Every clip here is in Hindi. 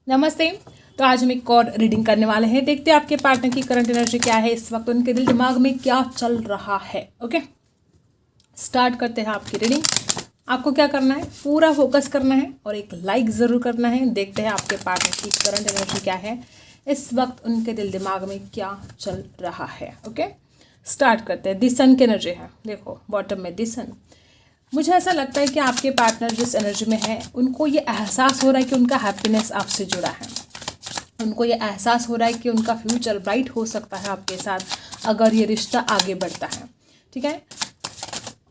नमस्ते। तो आज हम एक और रीडिंग करने वाले हैं। देखते हैं आपके पार्टनर की करंट एनर्जी क्या है, इस वक्त उनके दिल दिमाग में क्या चल रहा है। ओके, स्टार्ट करते हैं आपकी रीडिंग। आपको क्या करना है, पूरा फोकस करना है और एक लाइक ज़रूर करना है। देखते हैं आपके पार्टनर की करंट एनर्जी क्या है, इस वक्त उनके दिल दिमाग में क्या चल रहा है। ओके, स्टार्ट करते हैं। दी सन की एनर्जी है, देखो बॉटम में दी सन। मुझे ऐसा लगता है कि आपके पार्टनर जिस एनर्जी में है, उनको ये एहसास हो रहा है कि उनका हैप्पीनेस आपसे जुड़ा है। उनको ये एहसास हो रहा है कि उनका फ्यूचर ब्राइट हो सकता है आपके साथ अगर ये रिश्ता आगे बढ़ता है। ठीक है,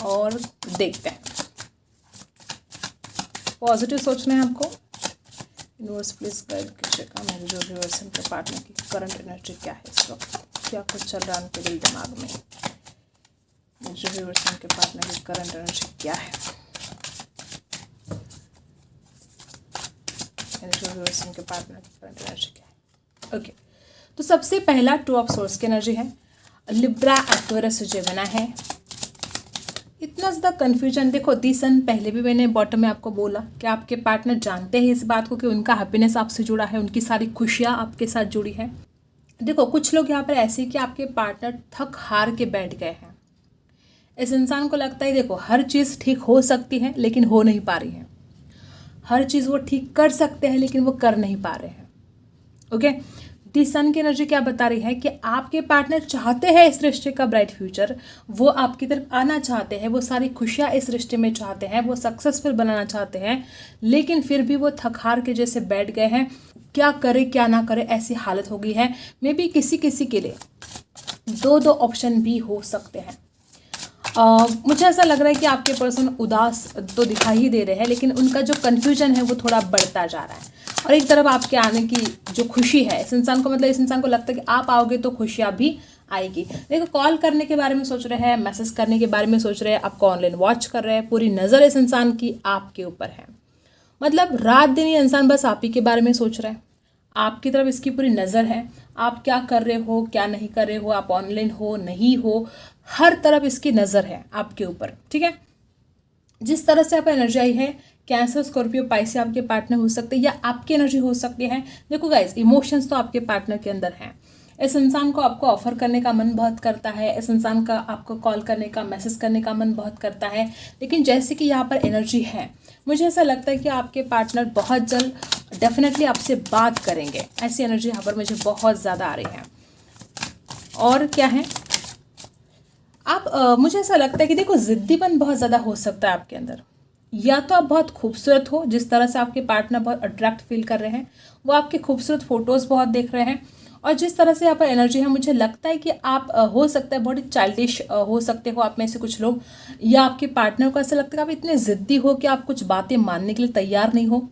और देखते हैं। पॉजिटिव सोचना है आपको। यूनिवर्स प्लीज गाइड कीजिएगा मेरे जो व्यूअर्स हैं, उनके पार्टनर की करंट एनर्जी क्या है, इस वक्त क्या कुछ चल रहा है उनके दिल दिमाग में। जो व्यूअर्स हैं, उनके पार्टनर की करंट एनर्जी क्या है। जो व्यूअर्स हैं, उनके पार्टनर की करंट एनर्जी क्या है। ओके, तो सबसे पहला टू ऑफ सोर्स की एनर्जी है। लिब्रा, एक्वेरियस, जेमिनी है। इतना ज़्यादा कन्फ्यूजन, देखो दी सन पहले भी मैंने बॉटम में आपको बोला कि आपके पार्टनर जानते हैं इस बात को कि उनका हैप्पीनेस आपसे जुड़ा है, उनकी सारी खुशियाँ आपके साथ जुड़ी है। देखो कुछ लोग यहाँ पर ऐसे हैं कि आपके पार्टनर थक हार के बैठ गए हैं। इस इंसान को लगता है देखो हर चीज़ ठीक हो सकती है लेकिन हो नहीं पा रही है। हर चीज़ वो ठीक कर सकते हैं लेकिन वो कर नहीं पा रहे हैं। ओके, दी सन की एनर्जी क्या बता रही है कि आपके पार्टनर चाहते हैं इस रिश्ते का ब्राइट फ्यूचर, वो आपकी तरफ आना चाहते हैं, वो सारी खुशियाँ इस रिश्ते में चाहते हैं, वो सक्सेसफुल बनाना चाहते हैं, लेकिन फिर भी वो थक हार के जैसे बैठ गए हैं। क्या करे क्या ना करे ऐसी हालत हो गई है। मे बी किसी किसी के लिए दो ऑप्शन भी हो सकते हैं। मुझे ऐसा लग रहा है कि आपके पर्सन उदास तो दिखाई ही दे रहे हैं, लेकिन उनका जो कन्फ्यूजन है वो थोड़ा बढ़ता जा रहा है। और एक तरफ आपके आने की जो खुशी है, इस इंसान को मतलब इस इंसान को लगता है कि आप आओगे तो खुशियाँ भी आएगी। देखो कॉल करने के बारे में सोच रहे हैं, मैसेज करने के बारे में सोच रहे हैं, आपको ऑनलाइन वॉच कर रहे हैं, पूरी नज़र इस इंसान की आपके ऊपर है। मतलब रात दिन ये इंसान बस आप ही के बारे में सोच रहा है, आपकी तरफ इसकी पूरी नज़र है। आप क्या कर रहे हो क्या नहीं कर रहे हो, आप ऑनलाइन हो नहीं हो, हर तरफ इसकी नज़र है आपके ऊपर। ठीक है, जिस तरह से आप एनर्जी आई है, कैंसर, स्कॉर्पियो, पाइस आपके पार्टनर हो सकते हैं या आपकी एनर्जी हो सकती है। देखो गाइस, इमोशंस तो आपके पार्टनर के अंदर हैं। इस इंसान को आपको ऑफर करने का मन बहुत करता है, इस इंसान का आपको कॉल करने का, मैसेज करने का मन बहुत करता है, लेकिन जैसे कि यहाँ पर एनर्जी है, मुझे ऐसा लगता है कि आपके पार्टनर बहुत जल्द डेफिनेटली आपसे बात करेंगे। ऐसी एनर्जी यहाँ पर मुझे बहुत ज़्यादा आ रही है। और क्या है, आप मुझे ऐसा लगता है कि देखो ज़िद्दीपन बहुत ज़्यादा हो सकता है आपके अंदर। या तो आप बहुत खूबसूरत हो, जिस तरह से आपके पार्टनर बहुत अट्रैक्ट फील कर रहे हैं, वो आपके खूबसूरत फोटोज़ बहुत देख रहे हैं, और जिस तरह से यहाँ पर एनर्जी है, मुझे लगता है कि आप हो सकता है बहुत ही चाइल्डिश हो सकते हो आप में से कुछ लोग, या आपके पार्टनर को ऐसा लगता है कि आप इतने ज़िद्दी हो कि आप कुछ बातें मानने के लिए तैयार नहीं हो।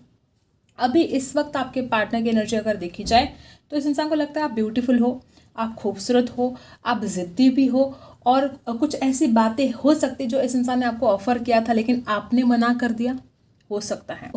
अभी इस वक्त आपके पार्टनर की एनर्जी अगर देखी जाए तो इस इंसान को लगता है आप ब्यूटीफुल हो, आप खूबसूरत हो, आप ज़िद्दी भी हो, और कुछ ऐसी बातें हो सकती जो इस इंसान ने आपको ऑफ़र किया था लेकिन आपने मना कर दिया। हो सकता है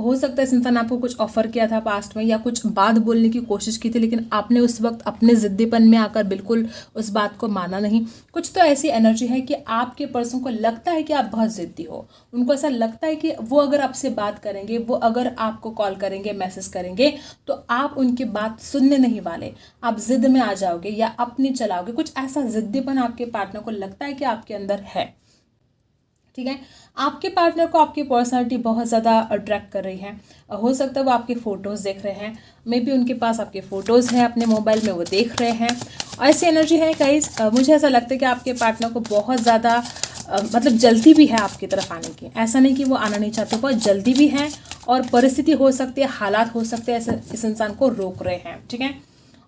इस इंसान ने आपको कुछ ऑफ़र किया था पास्ट में, या कुछ बात बोलने की कोशिश की थी लेकिन आपने उस वक्त अपने ज़िद्दीपन में आकर बिल्कुल उस बात को माना नहीं। कुछ तो ऐसी एनर्जी है कि आपके पर्सन को लगता है कि आप बहुत ज़िद्दी हो। उनको ऐसा लगता है कि वो अगर आपसे बात करेंगे, वो अगर आपको कॉल करेंगे, मैसेज करेंगे, तो आप उनकी बात सुनने नहीं वाले, आप ज़िद में आ जाओगे या अपनी चलाओगे। कुछ ऐसा ज़िद्दीपन आपके पार्टनर को लगता है कि आपके अंदर है। ठीक है, आपके पार्टनर को आपकी पर्सनालिटी बहुत ज़्यादा अट्रैक्ट कर रही है। हो सकता है वो आपके फ़ोटोज़ देख रहे हैं, मे बी उनके पास आपके फ़ोटोज़ हैं अपने मोबाइल में, वो देख रहे हैं। और ऐसी एनर्जी है गाइस, मुझे ऐसा लगता है कि आपके पार्टनर को बहुत ज़्यादा मतलब जल्दी भी है आपकी तरफ आने की। ऐसा नहीं कि वो आना नहीं चाहते, बहुत जल्दी भी है, और परिस्थिति हो सकती है, हालात हो सकते हैं ऐसे इस इंसान को रोक रहे हैं। ठीक है,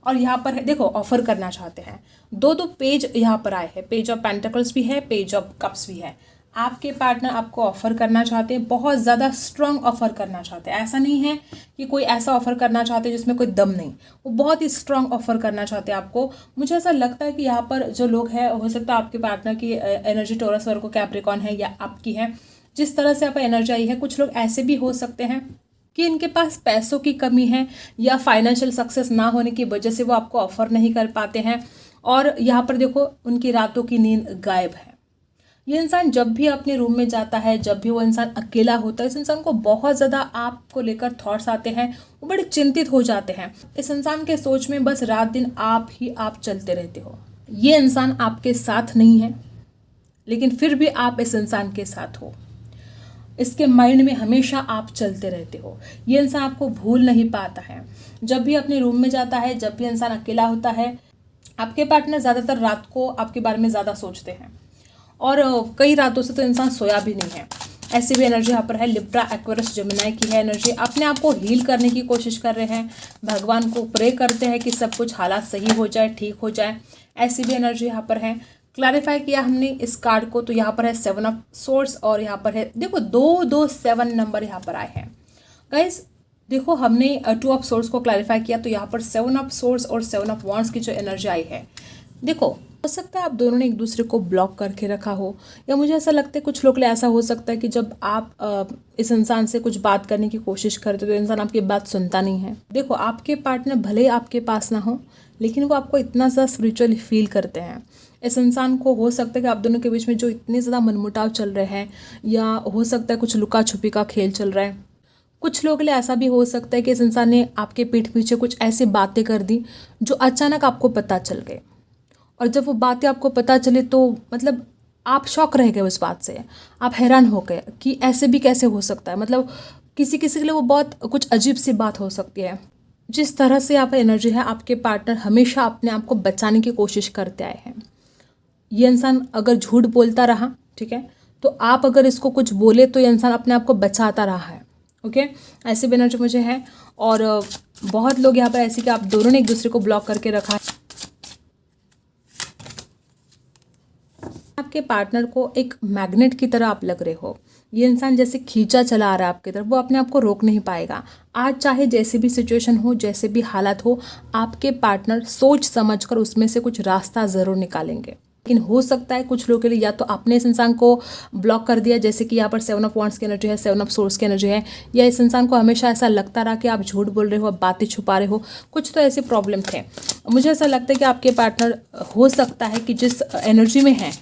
और यहाँ पर है देखो ऑफर करना चाहते हैं। दो पेज यहाँ पर आए हैं, पेज ऑफ पेंटिकल्स भी है, पेज ऑफ कप्स भी है। आपके पार्टनर आपको ऑफ़र करना चाहते हैं, बहुत ज़्यादा स्ट्रॉन्ग ऑफ़र करना चाहते हैं। ऐसा नहीं है कि कोई ऐसा ऑफ़र करना चाहते हैं जिसमें कोई दम नहीं, वो बहुत ही स्ट्रॉन्ग ऑफ़र करना चाहते हैं आपको। मुझे ऐसा लगता है कि यहाँ पर जो लोग हैं, हो सकता है आपके पार्टनर की एनर्जी टॉरस, वर्गो, कैप्रिकॉर्न है या आपकी है। जिस तरह से आप एनर्जी आई है, कुछ लोग ऐसे भी हो सकते हैं कि इनके पास पैसों की कमी है या फाइनेंशियल सक्सेस ना होने की वजह से वो आपको ऑफ़र नहीं कर पाते हैं। और यहाँ पर देखो उनकी रातों की नींद गायब है। ये इंसान जब भी अपने रूम में जाता है, जब भी वो इंसान अकेला होता है, इस इंसान को बहुत ज़्यादा आपको लेकर थॉट्स आते हैं, वो बड़े चिंतित हो जाते हैं। इस इंसान के सोच में बस रात दिन आप ही आप चलते रहते हो। ये इंसान आपके साथ नहीं है, लेकिन फिर भी आप इस इंसान के साथ हो। इसके माइंड में हमेशा आप चलते रहते हो। ये इंसान आपको भूल नहीं पाता है। जब भी अपने रूम में जाता है, जब भी इंसान अकेला होता है, आपके पार्टनर ज़्यादातर रात को आपके बारे में ज़्यादा सोचते हैं और कई रातों से तो इंसान सोया भी नहीं है। ऐसी भी एनर्जी यहाँ पर है। लिब्रा, एक्वेरियस, जेमिनी की है एनर्जी। अपने आप को हील करने की कोशिश कर रहे हैं, भगवान को प्रे करते हैं कि सब कुछ हालात सही हो जाए, ठीक हो जाए। ऐसी भी एनर्जी यहाँ पर है। क्लैरिफाई किया हमने इस कार्ड को, तो यहाँ पर है 7 ऑफ सोर्ड्स और यहाँ पर है देखो 227 नंबर यहाँ पर आए हैं। गाइज देखो, हमने 2 ऑफ सोर्ड्स को क्लैरिफाई किया, तो यहाँ पर 7 ऑफ सोर्ड्स और 7 ऑफ वॉन्ड्स की जो एनर्जी आई है, देखो हो सकता है आप दोनों ने एक दूसरे को ब्लॉक करके रखा हो, या मुझे ऐसा लगता है कुछ लोग के लिए ऐसा हो सकता है कि जब आप इस इंसान से कुछ बात करने की कोशिश करते हो तो इंसान आपकी बात सुनता नहीं है। देखो, आपके पार्टनर भले आपके पास ना हो, लेकिन वो आपको इतना ज़्यादा स्पिरिचुअली फील करते हैं। इस इंसान को हो सकता है कि आप दोनों के बीच में जो इतने ज़्यादा मनमुटाव चल रहे हैं, या हो सकता है कुछ लुका छुपी का खेल चल रहा है। कुछ लोगों के लिए ऐसा भी हो सकता है कि इस इंसान ने आपके पीठ पीछे कुछ ऐसी बातें कर दी जो अचानक आपको पता चल गए, और जब वो बातें आपको पता चली तो मतलब आप शॉक रह गए उस बात से। आप हैरान हो गए कि ऐसे भी कैसे हो सकता है। मतलब किसी किसी के लिए वो बहुत कुछ अजीब सी बात हो सकती है। जिस तरह से यहाँ पर एनर्जी है, आपके पार्टनर हमेशा अपने आप को बचाने की कोशिश करते आए हैं। ये इंसान अगर झूठ बोलता रहा, ठीक है, तो आप अगर इसको कुछ बोले तो ये इंसान अपने आप को बचाता रहा है। ओके, ऐसे भी एनर्जी मुझे है। और बहुत लोग यहाँ पर ऐसे कि आप दोनों ने एक दूसरे को ब्लॉक करके रखा है। आपके पार्टनर को एक मैग्नेट की तरह आप लग रहे हो। ये इंसान जैसे खींचा चला आ रहा है आपकी तरफ, वो अपने आप को रोक नहीं पाएगा। आज चाहे जैसी भी सिचुएशन हो, जैसे भी हालात हो, आपके पार्टनर सोच समझकर उसमें से कुछ रास्ता ज़रूर निकालेंगे। लेकिन हो सकता है कुछ लोगों के लिए या तो आपने इस इंसान को ब्लॉक कर दिया, जैसे कि यहाँ पर 7 ऑफ वॉन्ड्स की एनर्जी है, 7 ऑफ सोर्ड्स की एनर्जी है, या इस इंसान को हमेशा ऐसा लगता रहा कि आप झूठ बोल रहे हो, आप बातें छुपा रहे हो। कुछ तो ऐसे प्रॉब्लम थे। मुझे ऐसा लगता है कि आपके पार्टनर हो सकता है कि जिस एनर्जी में है,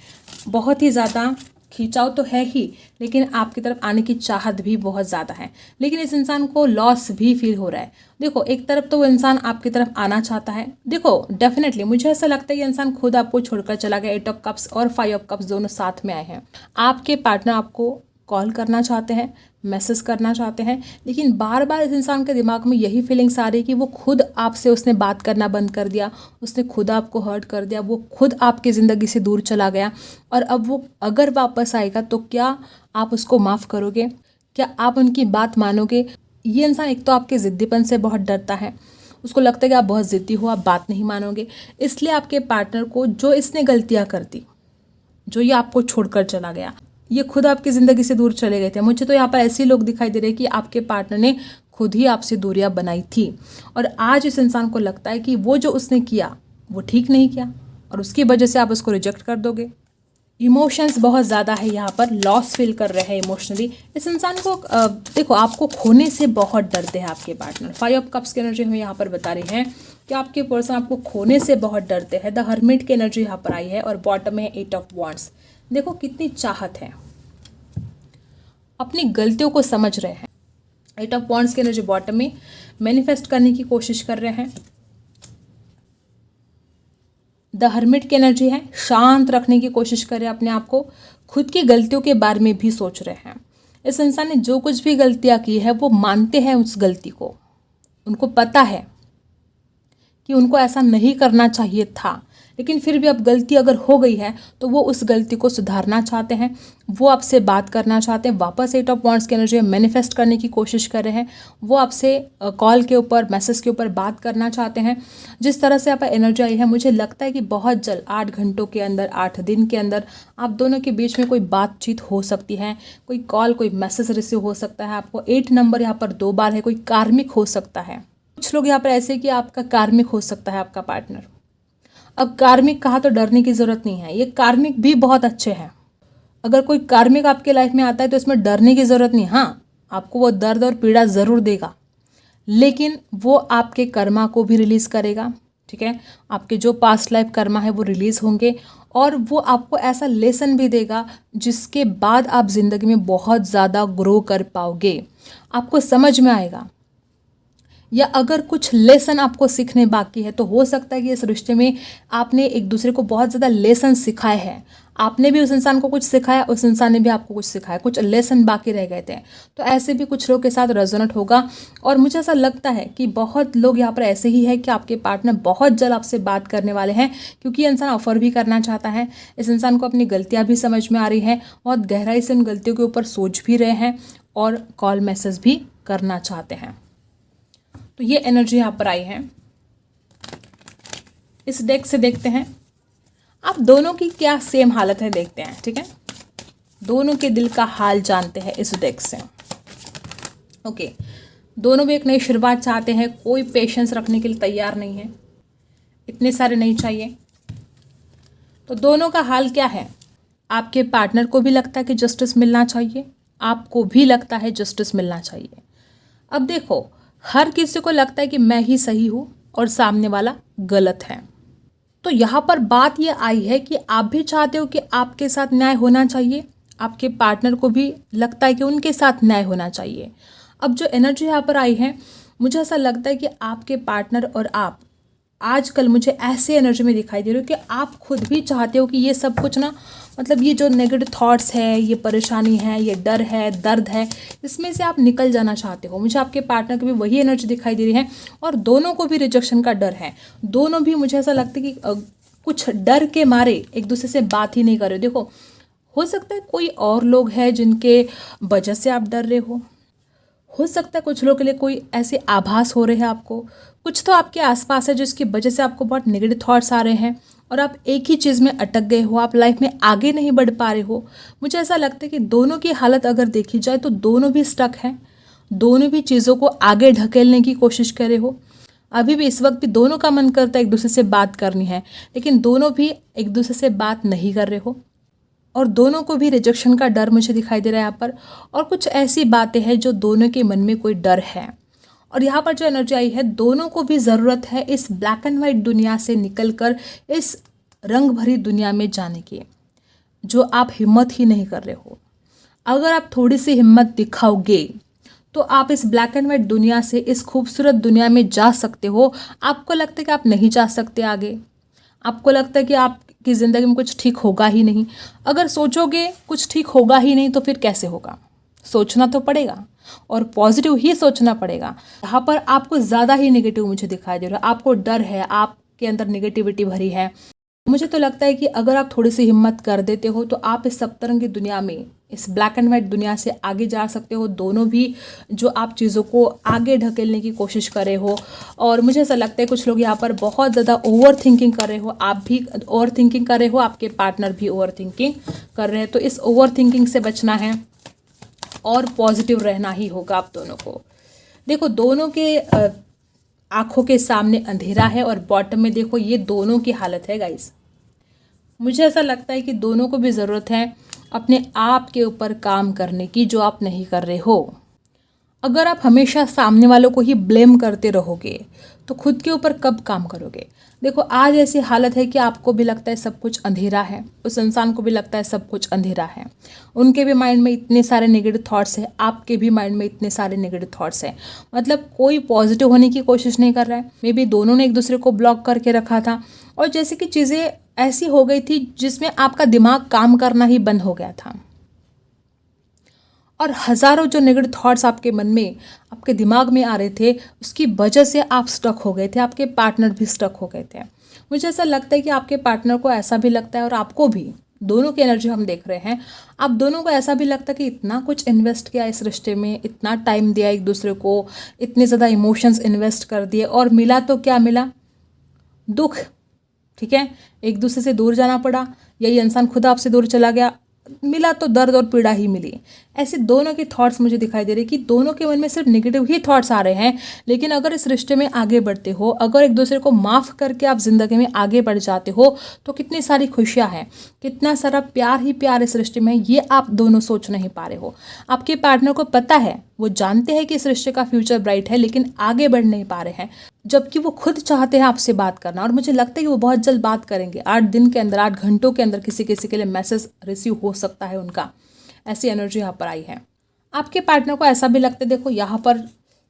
बहुत ही ज़्यादा खिंचाव तो है ही, लेकिन आपकी तरफ आने की चाहत भी बहुत ज़्यादा है। लेकिन इस इंसान को लॉस भी फील हो रहा है। देखो, एक तरफ तो वो इंसान आपकी तरफ आना चाहता है। देखो, डेफिनेटली मुझे ऐसा लगता है कि इंसान खुद आपको छोड़कर चला गया। 8 ऑफ कप्स और 5 ऑफ कप्स दोनों साथ में आए हैं। आपके पार्टनर आपको कॉल करना चाहते हैं, मैसेज करना चाहते हैं, लेकिन बार बार इस इंसान के दिमाग में यही फीलिंग्स आ रही है कि वो खुद आपसे उसने बात करना बंद कर दिया, उसने खुद आपको हर्ट कर दिया, वो खुद आपकी ज़िंदगी से दूर चला गया। और अब वो अगर वापस आएगा तो क्या आप उसको माफ़ करोगे? क्या आप उनकी बात मानोगे? ये इंसान एक तो आपके ज़िद्दीपन से बहुत डरता है। उसको लगता है कि आप बहुत ज़िद्दी हो, आप बात नहीं मानोगे। इसलिए आपके पार्टनर को जो इसने गलतियाँ कर दी, जो ये आपको छोड़कर चला गया, ये खुद आपकी ज़िंदगी से दूर चले गए थे। मुझे तो यहाँ पर ऐसे लोग दिखाई दे रहे हैं कि आपके पार्टनर ने खुद ही आपसे दूरियां बनाई थी, और आज इस इंसान को लगता है कि वो जो उसने किया वो ठीक नहीं किया, और उसकी वजह से आप उसको रिजेक्ट कर दोगे। इमोशंस बहुत ज़्यादा है यहाँ पर, लॉस फील कर रहे हैं इमोशनली। इस इंसान को देखो, आपको खोने से बहुत डरते हैं आपके पार्टनर। 5 ऑफ कप्स की एनर्जी हमें यहाँ पर बता रही है कि आपके पर्सन आपको खोने से बहुत डरते हैं। द हर्मिट की एनर्जी यहाँ पर आई है, और बॉटम में है 8 ऑफ वॉन्ड्स। देखो कितनी चाहत है, अपनी गलतियों को समझ रहे हैं। 8 ऑफ वॉन्ड्स की एनर्जी बॉटम में, मैनिफेस्ट करने की कोशिश कर रहे हैं। द हर्मिट की एनर्जी है, शांत रखने की कोशिश कर रहे हैं अपने आप को, खुद की गलतियों के बारे में भी सोच रहे हैं। इस इंसान ने जो कुछ भी गलतियां की है वो मानते हैं उस गलती को। उनको पता है कि उनको ऐसा नहीं करना चाहिए था, लेकिन फिर भी अब गलती अगर हो गई है तो वो उस गलती को सुधारना चाहते हैं। वो आपसे बात करना चाहते हैं। वापस 8 ऑफ वॉन्ड्स की एनर्जी मैनिफेस्ट करने की कोशिश कर रहे हैं। वो आपसे कॉल के ऊपर, मैसेज के ऊपर बात करना चाहते हैं। जिस तरह से आप एनर्जी आई है, मुझे लगता है कि बहुत जल्द 8 घंटों के अंदर, 8 दिन के अंदर आप दोनों के बीच में कोई बातचीत हो सकती है। कोई कॉल, कोई मैसेज रिसीव हो सकता है। आपको 8 नंबर यहाँ पर 2 बार है। कोई कार्मिक हो सकता है। कुछ लोग यहाँ पर ऐसे कि आपका कार्मिक हो सकता है आपका पार्टनर। अब कार्मिक कहा तो डरने की ज़रूरत नहीं है, ये कार्मिक भी बहुत अच्छे हैं। अगर कोई कार्मिक आपके लाइफ में आता है तो इसमें डरने की ज़रूरत नहीं। हाँ, आपको वो दर्द और पीड़ा ज़रूर देगा, लेकिन वो आपके कर्मा को भी रिलीज़ करेगा, ठीक है। आपके जो पास्ट लाइफ कर्मा है वो रिलीज़ होंगे और वो आपको ऐसा लेसन भी देगा जिसके बाद आप ज़िंदगी में बहुत ज़्यादा ग्रो कर पाओगे, आपको समझ में आएगा। या अगर कुछ लेसन आपको सीखने बाकी है तो हो सकता है कि इस रिश्ते में आपने एक दूसरे को बहुत ज़्यादा लेसन सिखाए हैं, आपने भी उस इंसान को कुछ सिखाया, उस इंसान ने भी आपको कुछ सिखाया, कुछ लेसन बाकी रह गए थे। तो ऐसे भी कुछ लोग के साथ रेजोनेट होगा। और मुझे ऐसा लगता है कि बहुत लोग यहाँ पर ऐसे ही है कि आपके पार्टनर बहुत जल्द आपसे बात करने वाले हैं, क्योंकि ये इंसान ऑफर भी करना चाहता है। इस इंसान को अपनी गलतियाँ भी समझ में आ रही हैं, बहुत गहराई से उन गलतियों के ऊपर सोच भी रहे हैं और कॉल मैसेज भी करना चाहते हैं। तो ये एनर्जी यहाँ पर आई है। इस डेक से देखते हैं आप दोनों की क्या सेम हालत है, देखते हैं। ठीक है, दोनों के दिल का हाल जानते हैं इस डेक से। ओके, दोनों भी एक नई शुरुआत चाहते हैं, कोई पेशेंस रखने के लिए तैयार नहीं है, इतने सारे नहीं चाहिए। तो दोनों का हाल क्या है? आपके पार्टनर को भी लगता है कि जस्टिस मिलना चाहिए, आपको भी लगता है जस्टिस मिलना चाहिए। अब देखो, हर किसी को लगता है कि मैं ही सही हूँ और सामने वाला गलत है। तो यहाँ पर बात ये आई है कि आप भी चाहते हो कि आपके साथ न्याय होना चाहिए, आपके पार्टनर को भी लगता है कि उनके साथ न्याय होना चाहिए। अब जो एनर्जी यहाँ पर आई है, मुझे ऐसा लगता है कि आपके पार्टनर और आप आजकल मुझे ऐसे एनर्जी में दिखाई दे रही हो कि आप खुद भी चाहते हो कि ये सब कुछ ना, मतलब ये जो नेगेटिव थॉट्स है, ये परेशानी है, ये डर है, दर्द है, इसमें से आप निकल जाना चाहते हो। मुझे आपके पार्टनर की भी वही एनर्जी दिखाई दे रही है और दोनों को भी रिजेक्शन का डर है। दोनों भी मुझे ऐसा लगता है कि कुछ डर के मारे एक दूसरे से बात ही नहीं कर रहे। देखो, हो सकता है कोई और लोग हैं जिनके वजह से आप डर रहे हो सकता है कुछ लोगों के लिए कोई ऐसे आभास हो रहे हैं आपको, कुछ तो आपके आसपास है जिसकी वजह से आपको बहुत नेगेटिव थॉट्स आ रहे हैं और आप एक ही चीज़ में अटक गए हो, आप लाइफ में आगे नहीं बढ़ पा रहे हो। मुझे ऐसा लगता है कि दोनों की हालत अगर देखी जाए तो दोनों भी स्टक हैं, दोनों भी चीज़ों को आगे ढकेलने की कोशिश कर रहे हो। अभी भी इस वक्त भी दोनों का मन करता है एक दूसरे से बात करनी है, लेकिन दोनों भी एक दूसरे से बात नहीं कर रहे हो और दोनों को भी रिजेक्शन का डर मुझे दिखाई दे रहा है यहाँ पर। और कुछ ऐसी बातें हैं जो दोनों के मन में कोई डर है। और यहाँ पर जो एनर्जी आई है, दोनों को भी ज़रूरत है इस ब्लैक एंड वाइट दुनिया से निकलकर इस रंग भरी दुनिया में जाने की, जो आप हिम्मत ही नहीं कर रहे हो। अगर आप थोड़ी सी हिम्मत दिखाओगे तो आप इस ब्लैक एंड वाइट दुनिया से इस खूबसूरत दुनिया में जा सकते हो। आपको लगता है कि आप नहीं जा सकते आगे, आपको लगता है कि आपकी ज़िंदगी में कुछ ठीक होगा ही नहीं। अगर सोचोगे कुछ ठीक होगा ही नहीं तो फिर कैसे होगा? सोचना तो पड़ेगा और पॉजिटिव ही सोचना पड़ेगा। यहाँ पर आपको ज़्यादा ही नेगेटिव मुझे दिखाई दे रहा है, आपको डर है, आपके अंदर नेगेटिविटी भरी है। मुझे तो लगता है कि अगर आप थोड़ी सी हिम्मत कर देते हो तो आप इस सप्तरंगी दुनिया में, इस ब्लैक एंड वाइट दुनिया से आगे जा सकते हो। दोनों भी जो आप चीज़ों को आगे ढकेलने की कोशिश कर रहे हो। और मुझे ऐसा लगता है कुछ लोग यहाँ पर बहुत ज़्यादा ओवर थिंकिंग कर रहे हो, आप भी ओवर थिंकिंग कर रहे हो, आपके पार्टनर भी ओवर थिंकिंग कर रहे हैं। तो इस ओवर थिंकिंग से बचना है और पॉजिटिव रहना ही होगा आप दोनों को। देखो, दोनों के आंखों के सामने अंधेरा है और बॉटम में देखो ये दोनों की हालत है गाइस। मुझे ऐसा लगता है कि दोनों को भी ज़रूरत है अपने आप के ऊपर काम करने की, जो आप नहीं कर रहे हो। अगर आप हमेशा सामने वालों को ही ब्लेम करते रहोगे तो खुद के ऊपर कब काम करोगे? देखो, आज ऐसी हालत है कि आपको भी लगता है सब कुछ अंधेरा है, उस इंसान को भी लगता है सब कुछ अंधेरा है। उनके भी माइंड में इतने सारे नेगेटिव थॉट्स हैं, आपके भी माइंड में इतने सारे नेगेटिव थॉट्स हैं। मतलब कोई पॉजिटिव होने की कोशिश नहीं कर रहा है। मे बी दोनों ने एक दूसरे को ब्लॉक करके रखा था और जैसे कि चीज़ें ऐसी हो गई थी जिसमें आपका दिमाग काम करना ही बंद हो गया था और हज़ारों जो नेगेटिव थॉट्स आपके मन में, आपके दिमाग में आ रहे थे, उसकी वजह से आप स्टक हो गए थे, आपके पार्टनर भी स्टक हो गए थे। मुझे ऐसा लगता है कि आपके पार्टनर को ऐसा भी लगता है और आपको भी, दोनों की एनर्जी हम देख रहे हैं, आप दोनों को ऐसा भी लगता है कि इतना कुछ इन्वेस्ट किया इस रिश्ते में, इतना टाइम दिया एक दूसरे को, इतने ज़्यादा इमोशंस इन्वेस्ट कर दिए और मिला तो क्या मिला? दुख। ठीक है, एक दूसरे से दूर जाना पड़ा, यही इंसान खुद आपसे दूर चला गया, मिला तो दर्द और पीड़ा ही मिली। ऐसे दोनों के थॉट्स मुझे दिखाई दे रहे कि दोनों के मन में सिर्फ नेगेटिव ही थॉट्स आ रहे हैं। लेकिन अगर इस रिश्ते में आगे बढ़ते हो, अगर एक दूसरे को माफ़ करके आप ज़िंदगी में आगे बढ़ जाते हो तो कितनी सारी खुशियां हैं, कितना सारा प्यार ही प्यार इस रिश्ते में है, ये आप दोनों सोच नहीं पा रहे हो। आपके पार्टनर को पता है, वो जानते हैं कि इस रिश्ते का फ्यूचर ब्राइट है, लेकिन आगे बढ़ नहीं पा रहे हैं। जबकि वो खुद चाहते हैं आपसे बात करना, और मुझे लगता है कि वो बहुत जल्द बात करेंगे। 8 दिन के अंदर, 8 घंटों के अंदर किसी किसी के लिए मैसेज रिसीव हो सकता है उनका। ऐसी एनर्जी यहाँ पर आई है। आपके पार्टनर को ऐसा भी लगता है, देखो यहाँ पर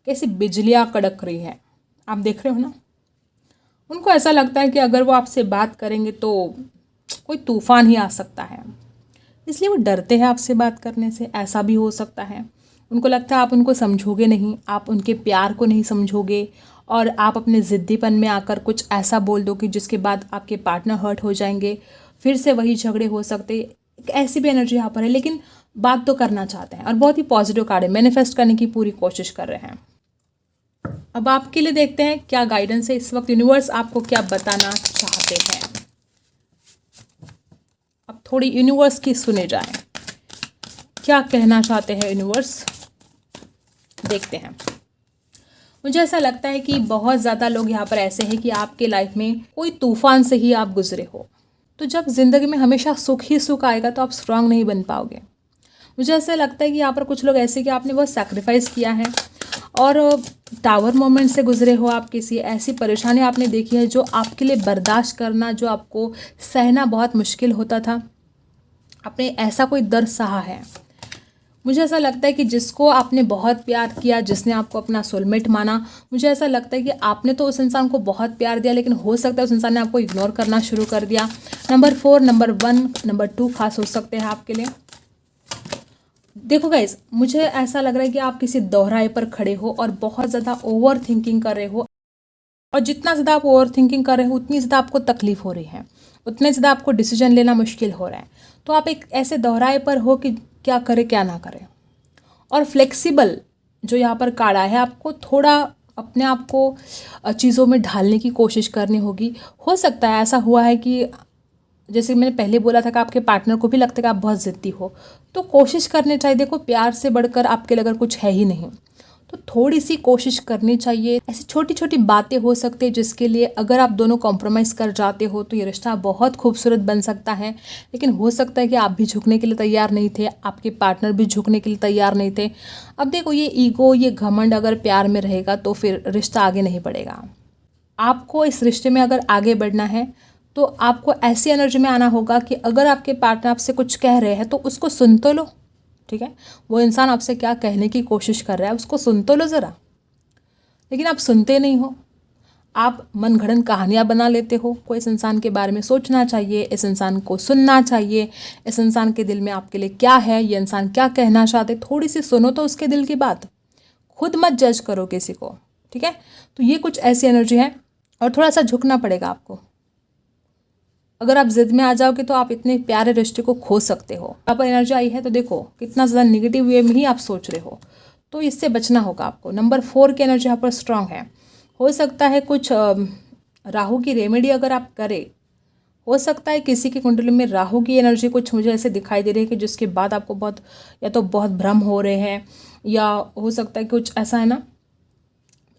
कैसी बिजलियाँ कड़क रही है, आप देख रहे हो ना। उनको ऐसा लगता है कि अगर वो आपसे बात करेंगे तो कोई तूफान ही आ सकता है, इसलिए वो डरते हैं आपसे बात करने से। ऐसा भी हो सकता है, उनको लगता है आप उनको समझोगे नहीं, आप उनके प्यार को नहीं समझोगे, और आप अपने ज़िद्दीपन में आकर कुछ ऐसा बोल दो कि जिसके बाद आपके पार्टनर हर्ट हो जाएंगे, फिर से वही झगड़े हो सकते। एक ऐसी भी एनर्जी यहाँ पर है, लेकिन बात तो करना चाहते हैं और बहुत ही पॉजिटिव कार्ड है, मैनिफेस्ट करने की पूरी कोशिश कर रहे हैं। अब आपके लिए देखते हैं क्या गाइडेंस है इस वक्त, यूनिवर्स आपको क्या बताना चाहते हैं। अब थोड़ी यूनिवर्स की सुने जाएं, क्या कहना चाहते हैं यूनिवर्स, देखते हैं। मुझे ऐसा लगता है कि बहुत ज़्यादा लोग यहाँ पर ऐसे हैं कि आपके लाइफ में कोई तूफान से ही आप गुजरे हो। तो जब ज़िंदगी में हमेशा सुख ही सुख आएगा तो आप स्ट्रांग नहीं बन पाओगे। मुझे ऐसा लगता है कि यहाँ पर कुछ लोग ऐसे कि आपने बहुत सैक्रिफाइस किया है और टावर मोमेंट से गुजरे हो। आप किसी ऐसी परेशानी आपने देखी है जो आपके लिए बर्दाश्त करना, जो आपको सहना बहुत मुश्किल होता था, आपने ऐसा कोई दर्द सहा है। मुझे ऐसा लगता है कि जिसको आपने बहुत प्यार किया, जिसने आपको अपना सोलमेट माना, मुझे ऐसा लगता है कि आपने तो उस इंसान को बहुत प्यार दिया, लेकिन हो सकता है उस इंसान ने आपको इग्नोर करना शुरू कर दिया। नंबर 4, नंबर 1, नंबर 2 खास हो सकते हैं आपके लिए। देखो गाइस, मुझे ऐसा लग रहा है कि आप किसी दोहराए पर खड़े हो और बहुत ज़्यादा ओवर थिंकिंग कर रहे हो, और जितना ज़्यादा आप ओवर थिंकिंग कर रहे हो उतनी ज़्यादा आपको तकलीफ हो रही है, उतने ज़्यादा आपको डिसीजन लेना मुश्किल हो रहा है। तो आप एक ऐसे दोहराए पर हो कि क्या करें क्या ना करें। और फ्लेक्सिबल जो यहाँ पर कार्ड आया है, आपको थोड़ा अपने आप को चीज़ों में ढालने की कोशिश करनी होगी। हो सकता है ऐसा हुआ है कि जैसे मैंने पहले बोला था कि आपके पार्टनर को भी लगता है कि आप बहुत ज़िद्दी हो, तो कोशिश करनी चाहिए। देखो, प्यार से बढ़कर आपके लिए अगर कुछ है ही नहीं, तो थोड़ी सी कोशिश करनी चाहिए। ऐसी छोटी छोटी बातें हो सकती है जिसके लिए अगर आप दोनों कॉम्प्रोमाइज़ कर जाते हो तो ये रिश्ता बहुत खूबसूरत बन सकता है। लेकिन हो सकता है कि आप भी झुकने के लिए तैयार नहीं थे, आपके पार्टनर भी झुकने के लिए तैयार नहीं थे। अब देखो, ये ईगो, ये घमंड अगर प्यार में रहेगा तो फिर रिश्ता आगे नहीं बढ़ेगा। आपको इस रिश्ते में अगर आगे बढ़ना है तो आपको ऐसी एनर्जी में आना होगा कि अगर आपके पार्टनर आपसे कुछ कह रहे हैं तो उसको सुन तो लो, ठीक है। वो इंसान आपसे क्या कहने की कोशिश कर रहा है उसको सुन तो लो ज़रा, लेकिन आप सुनते नहीं हो। आप मनगढ़ंत कहानियाँ बना लेते हो। कोई इस इंसान के बारे में सोचना चाहिए, इस इंसान को सुनना चाहिए, इस इंसान के दिल में आपके लिए क्या है, ये इंसान क्या कहना चाहते। थोड़ी सी सुनो तो उसके दिल की बात, खुद मत जज करो किसी को, ठीक है। तो ये कुछ ऐसी एनर्जी है, और थोड़ा सा झुकना पड़ेगा आपको। अगर आप जिद में आ जाओगे तो आप इतने प्यारे रिश्ते को खो सकते हो। आप एनर्जी आई है तो देखो कितना ज़्यादा नेगेटिव वे में ही आप सोच रहे हो, तो इससे बचना होगा आपको। नंबर 4 की एनर्जी यहाँ पर स्ट्रांग है। हो सकता है कुछ राहु की रेमेडी अगर आप करें, हो सकता है किसी की कुंडली में राहु की एनर्जी कुछ मुझे ऐसे दिखाई दे रही है कि जिसके बाद आपको बहुत या तो बहुत भ्रम हो रहे हैं, या हो सकता है कुछ ऐसा है ना,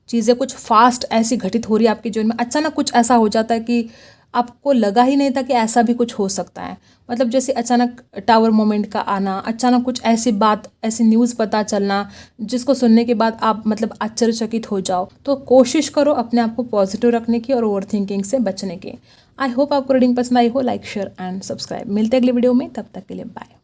चीज़ें कुछ फास्ट ऐसी घटित हो रही है आपके जीवन में। अचानक कुछ ऐसा हो जाता है कि आपको लगा ही नहीं था कि ऐसा भी कुछ हो सकता है। मतलब जैसे अचानक टावर मोमेंट का आना, अचानक कुछ ऐसी बात, ऐसी न्यूज़ पता चलना जिसको सुनने के बाद आप मतलब आश्चर्यचकित हो जाओ। तो कोशिश करो अपने आप को पॉजिटिव रखने की और ओवर थिंकिंग से बचने की। आई होप आपको रीडिंग पसंद आई हो। Like, share and subscribe. मिलते हैं अगले वीडियो में, तब तक के लिए बाय।